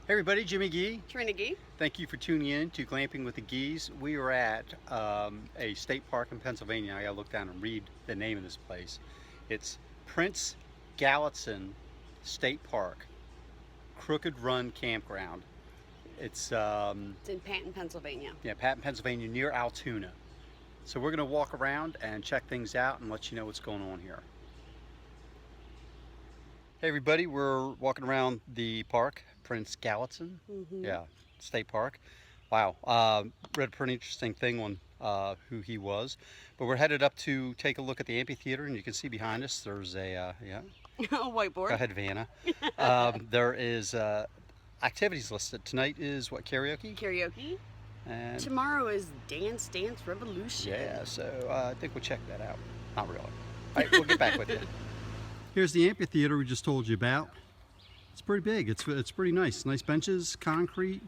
Hey everybody, Jimmy Gee. Trina Gee. Thank you for tuning in to Glamping with the Gees. We are at a state park in Pennsylvania. I gotta look down and read the name of this place. It's Prince Galitizen State Park, Crooked Run Campground. It's in Patton, Pennsylvania. yeah, Patton, Pennsylvania, near Altoona. So we're gonna walk around and check things out and let you know what's going on here. Hey everybody, we're walking around the park, Prince Galitizen, yeah, state park. Wow, read a pretty interesting thing on who he was. But we're headed up to take a look at the amphitheater, and you can see behind us there's a, yeah. Whiteboard. Go ahead, Vanna. There is activities listed. Tonight is what, karaoke? Karaoke. And tomorrow is Dance Revolution. yeah, so I think we'll check that out. Not really. All right, we'll get back with you. Here's the amphitheater we just told you about. It's pretty big. It's pretty nice. Nice benches, concrete.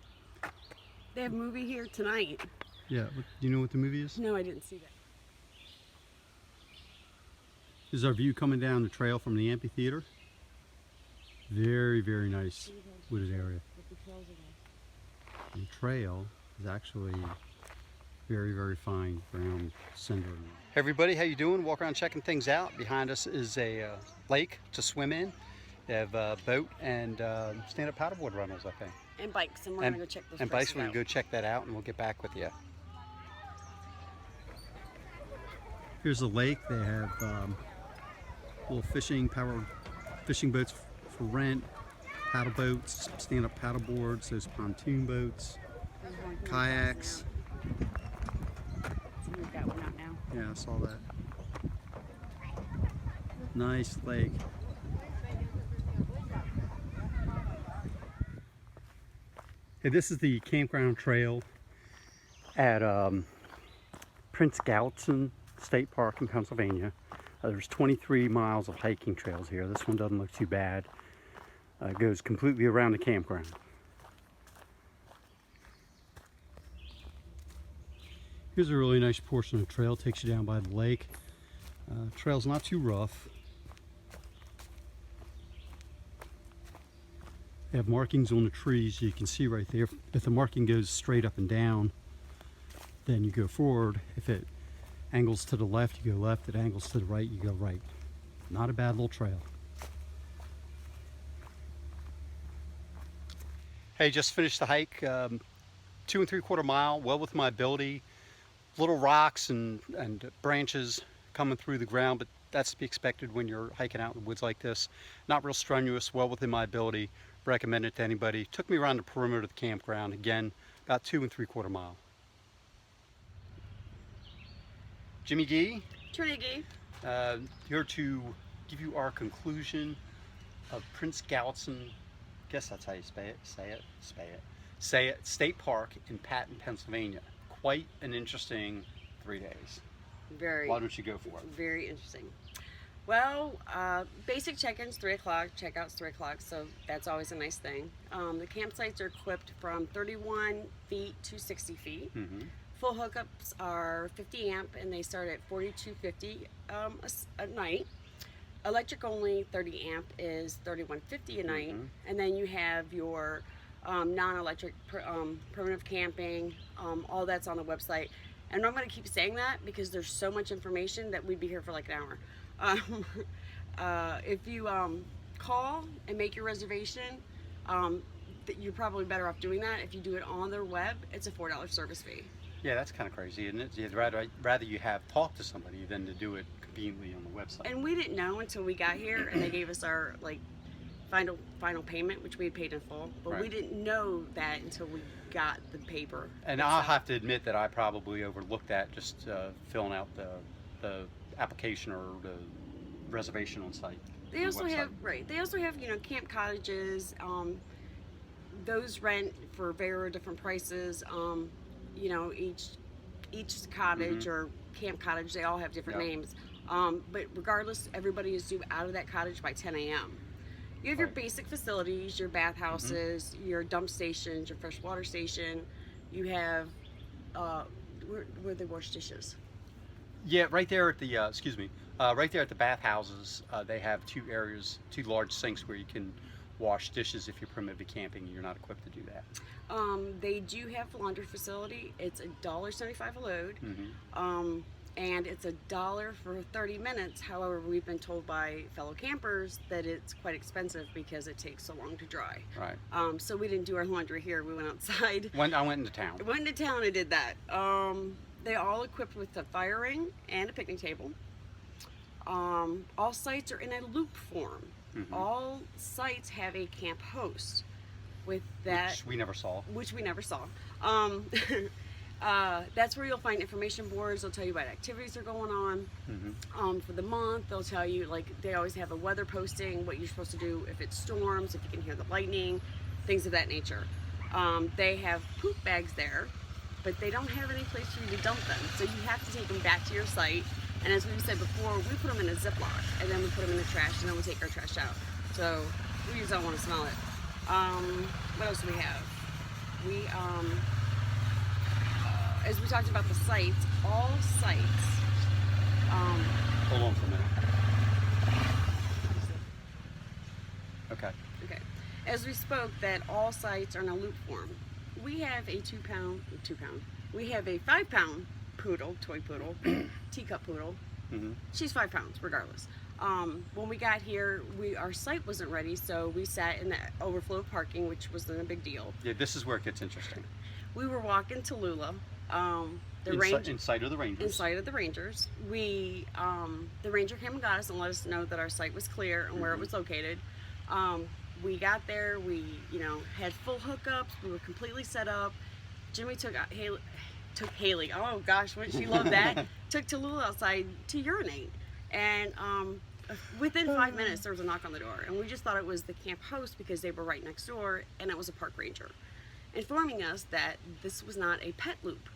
They have a movie here tonight. Yeah. Do you know what the movie is? No, I didn't see that. This is our view coming down the trail from the amphitheater. Very, very nice wooded area. The trail is actually very, very fine brown cinder. Hey everybody, how you doing? Walk around checking things out. Behind us is a lake to swim in. They have a boat and stand-up paddleboard runners, I think. And bikes, and we're going to go check those And places bikes, we're going to go check that out, and we'll get back with you. Here's the lake. They have little powered fishing boats for rent, paddle boats, stand-up paddle boards, those pontoon boats, kayaks. We've got one out now. Yeah, I saw that. Nice lake. Hey, this is the campground trail at Prince Galitizen State Park in Pennsylvania. There's 23 miles of hiking trails here. This one doesn't look too bad. It goes completely around the campground. Here's a really nice portion of the trail. Takes you down by the lake. Trail's not too rough. They have markings on the trees. You can see right there. If the marking goes straight up and down, then you go forward. If it angles to the left, you go left. If it angles to the right, you go right. Not a bad little trail. Hey, just finished the hike. 2 3/4 mile, well within my ability. Little rocks and branches coming through the ground, but that's to be expected when you're hiking out in the woods like this. Not real strenuous, well within my ability. Recommend it to anybody. Took me around the perimeter of the campground. Again, about 2 3/4 mile. Jimmy Gee. Trina Gee. Here to give you our conclusion of Prince Galitizen. Guess that's how you say it. State Park in Patton, Pennsylvania. Quite an interesting 3 days. Very. Why don't you go for it? Very interesting. Well, basic check-ins 3 o'clock, checkouts 3 o'clock, so that's always a nice thing. The campsites are equipped from 31 feet to 60 feet. Full hookups are 50 amp, and they start at $42.50 a night. Electric only 30 amp is $31.50 a night, and then you have your non-electric primitive camping. All that's on the website. And I'm going to keep saying that because there's so much information that we'd be here for like an hour. If you call and make your reservation, you're probably better off doing that. If you do it on their web, it's a $4 service fee. Yeah, that's kind of crazy, isn't it? You'd rather you have talked to somebody than to do it conveniently on the website. And we didn't know until we got here, and they gave us our final payment, which we had paid in full. But we didn't know that until we got the paper. And I'll have to admit that I probably overlooked that, just filling out the application or the reservation on site. They also have They also have camp cottages. Those rent for very different prices. Each cottage or camp cottage, they all have different names. But regardless, everybody is due out of that cottage by 10 a.m. You have your basic facilities, your bathhouses, your dump stations, your freshwater station. You have where they wash dishes. Yeah, right there at the right there at the bathhouses, they have 2 areas, 2 large sinks where you can wash dishes if you're primitive camping and you're not equipped to do that. They do have a laundry facility. It's $1.75 a load. Mm-hmm. And it's $1 for 30 minutes. However, we've been told by fellow campers that it's quite expensive because it takes so long to dry. Right. So we didn't do our laundry here. We went outside. I went into town. Went into town and did that. They're all equipped with a fire ring and a picnic table. All sites are in a loop form. Mm-hmm. All sites have a camp host. With that, Which we never saw. That's where you'll find information boards. They'll tell you what activities are going on. Mm-hmm. For the month, they'll tell you, like, they always have a weather posting, what you're supposed to do if it storms, if you can hear the lightning, things of that nature. They have poop bags there, but they don't have any place for you to dump them. So you have to take them back to your site. And as we said before, we put them in a Ziploc, and then we put them in the trash, and then we take our trash out. So we just don't want to smell it. What else do we have? As we talked about the sites, all sites. Hold on for a minute. Okay. Okay. As we spoke, that all sites are in a loop form. We have a 2 pound. We have a 5 pound poodle, toy poodle, teacup poodle. Mm-hmm. She's 5 pounds, regardless. When we got here, our site wasn't ready, so we sat in the overflow parking, which wasn't a big deal. Yeah, this is where it gets interesting. We were walking to Lula. In sight of the Rangers. In sight of the Rangers. The ranger came and got us and let us know that our site was clear and where it was located. We got there. We, had full hookups. We were completely set up. Jimmy took Haley. Oh gosh, wouldn't she love that? Took Tallulah outside to urinate, and within 5 minutes there was a knock on the door, and we just thought it was the camp host because they were right next door, and it was a park ranger, informing us that this was not a pet loop,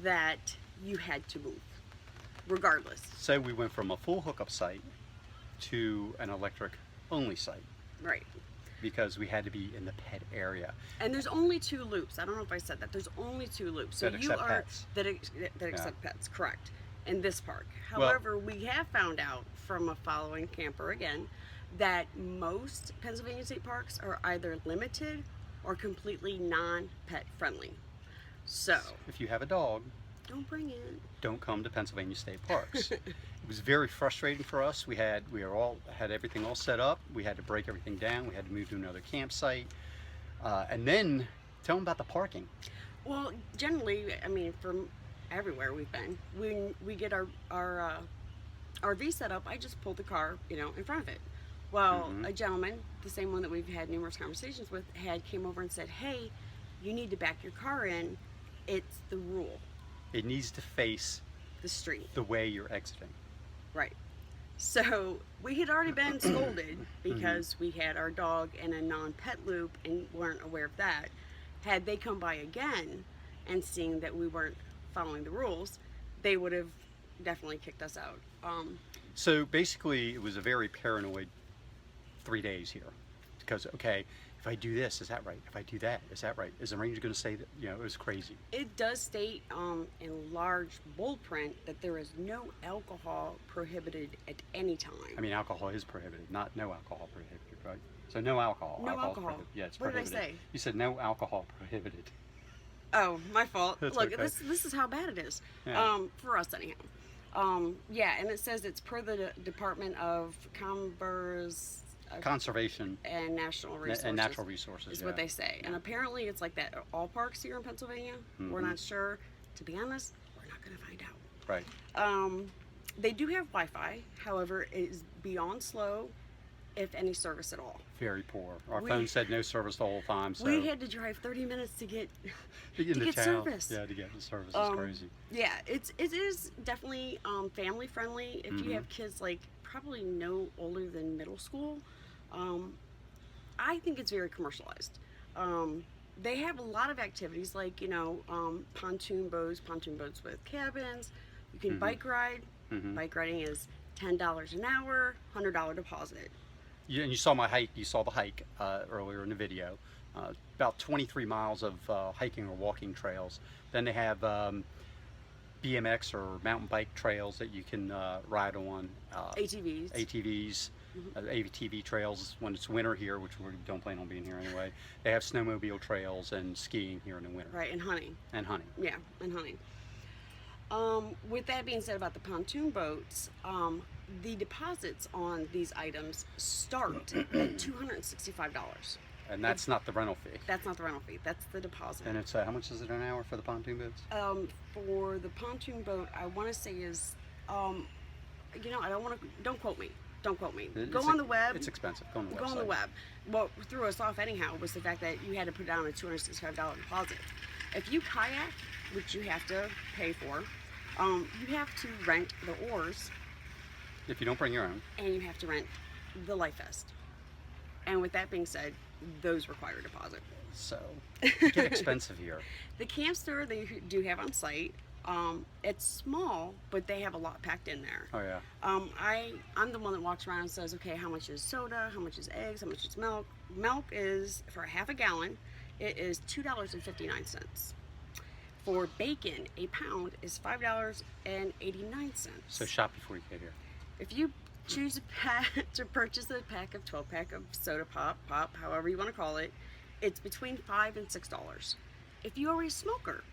that you had to move, regardless. So we went from a full hookup site to an electric only site. Right. Because we had to be in the pet area. And there's only 2 loops. I don't know if I said that. There's only 2 loops. So that accept pets. That accept pets, correct, in this park. However, we have found out from a following camper again that most Pennsylvania state parks are either limited or completely non-pet friendly. So if you have a dog, don't bring it. Don't come to Pennsylvania state parks. It was very frustrating for us. We had everything all set up. We had to break everything down. We had to move to another campsite, and then tell them about the parking. Well, generally, I mean, from everywhere we've been, when we get our RV set up, I just pull the car, in front of it. Well, a gentleman, the same one that we've had numerous conversations with, came over and said, "Hey, you need to back your car in. It's the rule. It needs to face the street, the way you're exiting." Right. So we had already been scolded because we had our dog in a non-pet loop and weren't aware of that. Had they come by again and seen that we weren't following the rules, they would have definitely kicked us out. So basically, it was a very paranoid 3 days here, because if I do this, is that right? If I do that, is that right? Is the ranger going to say that? It was crazy. It does state in large bold print that there is no alcohol prohibited at any time. I mean, alcohol is prohibited, not no alcohol prohibited, right? So no alcohol. No alcohol. Yeah, it's what prohibited. What did I say? You said no alcohol prohibited. Oh, my fault. That's Look, okay. this is how bad it is. Yeah. For us anyhow. Yeah, and it says it's per the Department of Commerce, Conservation and Natural Resources. Is what they say. And apparently it's like that at all parks here in Pennsylvania. We're not sure. To be honest, we're not going to find out. Right. They do have Wi-Fi. However, it is beyond slow, if any service at all. Very poor. Our phone said no service the whole time. So we had to drive 30 minutes to get town. service. Yeah, to get the service. It's crazy. Yeah, it is definitely family friendly. If you have kids probably no older than middle school, I think it's very commercialized. They have a lot of activities like pontoon boats with cabins. You can bike ride. Bike riding is $10 an hour, $100 deposit. And you saw my hike. You saw the hike earlier in the video. About 23 miles of hiking or walking trails. Then they have BMX or mountain bike trails that you can ride on. ATVs. ATV trails when it's winter here, which we don't plan on being here anyway. They have snowmobile trails and skiing here in the winter. Right, and hunting. And hunting. Yeah, and hunting. With that being said about the pontoon boats, the deposits on these items start at $265. And that's not the rental fee. That's not the rental fee. That's the deposit. And it's how much is it an hour for the pontoon boats? For the pontoon boat, I want to say is, you know, don't quote me. Don't quote me. Go on the web. It's expensive. Go on the website. Go on the web. What threw us off anyhow was the fact that you had to put down a $265 deposit. If you kayak, which you have to pay for, you have to rent the oars. If you don't bring your own. And you have to rent the life vest. And with that being said, those require a deposit. So, it get expensive here. The camp store they do have on site. It's small, but they have a lot packed in there. Oh yeah. I'm the one that walks around and says, okay, how much is soda? How much is eggs? How much is milk? Milk is, for a half a gallon, it is $2.59. For bacon, a pound is $5.89. So shop before you get here. If you choose to purchase a pack of 12-pack of soda pop, however you want to call it, it's between $5 and $6. If you are a smoker,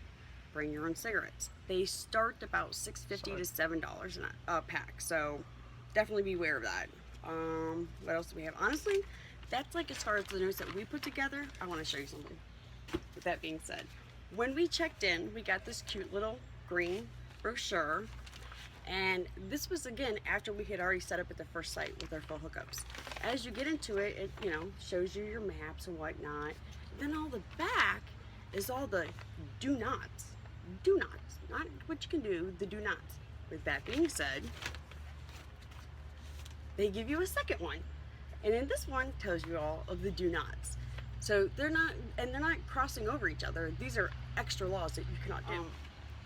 bring your own cigarettes. They start about $6.50 to $7 a pack. So definitely beware of that. What else do we have? Honestly, that's like as far as the notes that we put together. I want to show you something. With that being said, when we checked in, we got this cute little green brochure. And this was, again, after we had already set up at the first site with our full hookups. As you get into it, it, you know, shows you your maps and whatnot. Then all the back is all the do nots. Do nots. Not what you can do, the do nots. With that being said, they give you a second one. And then this one tells you all of the do nots. So they're not crossing over each other. These are extra laws that you cannot do.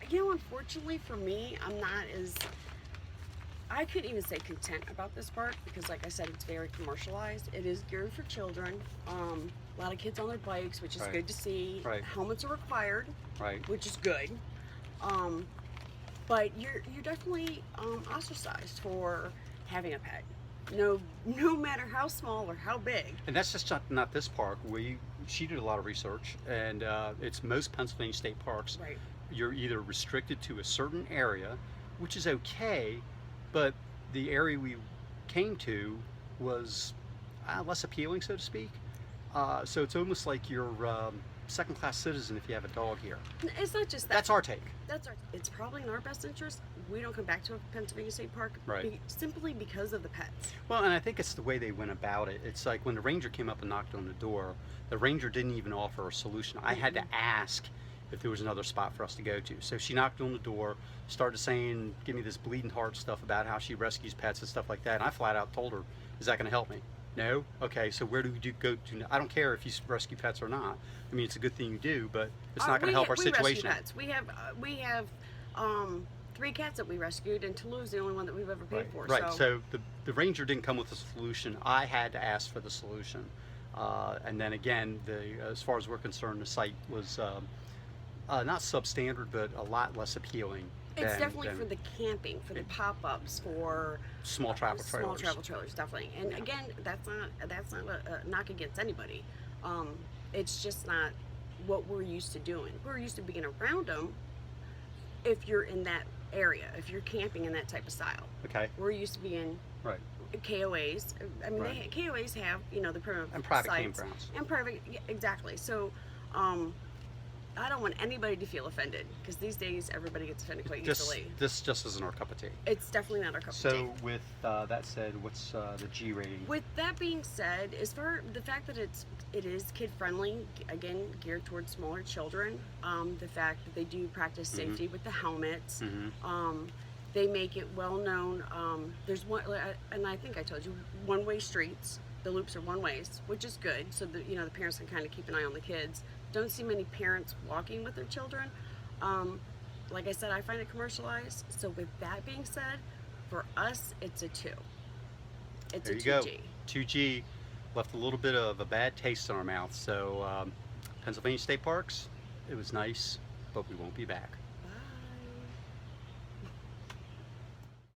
You know, unfortunately for me, I couldn't even say content about this part because, like I said, it's very commercialized. It is geared for children. A lot of kids on their bikes, which is good to see. Right. Helmets are required, right, which is good. But you're definitely ostracized for having a pet. No matter how small or how big. And that's just not this park. She did a lot of research, and it's most Pennsylvania state parks. Right. You're either restricted to a certain area, which is okay, but the area we came to was less appealing, so to speak. So it's almost like you're second-class citizen if you have a dog here. It's not just that. That's our take. It's probably in our best interest. We don't come back to a Pennsylvania State Park simply because of the pets. Well, and I think it's the way they went about it. It's like when the ranger came up and knocked on the door, the ranger didn't even offer a solution. I had to ask if there was another spot for us to go to. So she knocked on the door, started saying, give me this bleeding heart stuff about how she rescues pets and stuff like that. And I flat out told her, is that going to help me? No? Okay, so where do we go to? I don't care if you rescue pets or not. I mean, it's a good thing you do, but it's not going to help our situation. We rescue pets. We have 3 cats that we rescued, and Toulouse's the only one that we've ever paid for. Right, so the ranger didn't come with a solution. I had to ask for the solution. And then again, as far as we're concerned, the site was not substandard, but a lot less appealing. It's definitely for the camping, for the pop-ups, for small travel trailers. Small travel trailers, definitely. And again, that's not a knock against anybody. It's just not what we're used to doing. We're used to being around them. If you're in that area, if you're camping in that type of style, okay. We're used to being KOAs. I mean, KOAs have the primitive and private sites campgrounds and private, exactly. So. I don't want anybody to feel offended because these days everybody gets offended quite easily. This just isn't our cup of tea. It's definitely not our cup of tea. So with that said, what's the G rating? With that being said, as far the fact that it is kid friendly, again geared towards smaller children, the fact that they do practice safety with the helmets, they make it well known. There's one, and I think I told you, one-way streets. The loops are one ways, which is good, so that the parents can kind of keep an eye on the kids. Don't see many parents walking with their children. Like I said, I find it commercialized. So with that being said, for us, it's a 2. It's there a 2G. Go. 2G left a little bit of a bad taste in our mouth. So Pennsylvania State Parks, it was nice, but we won't be back.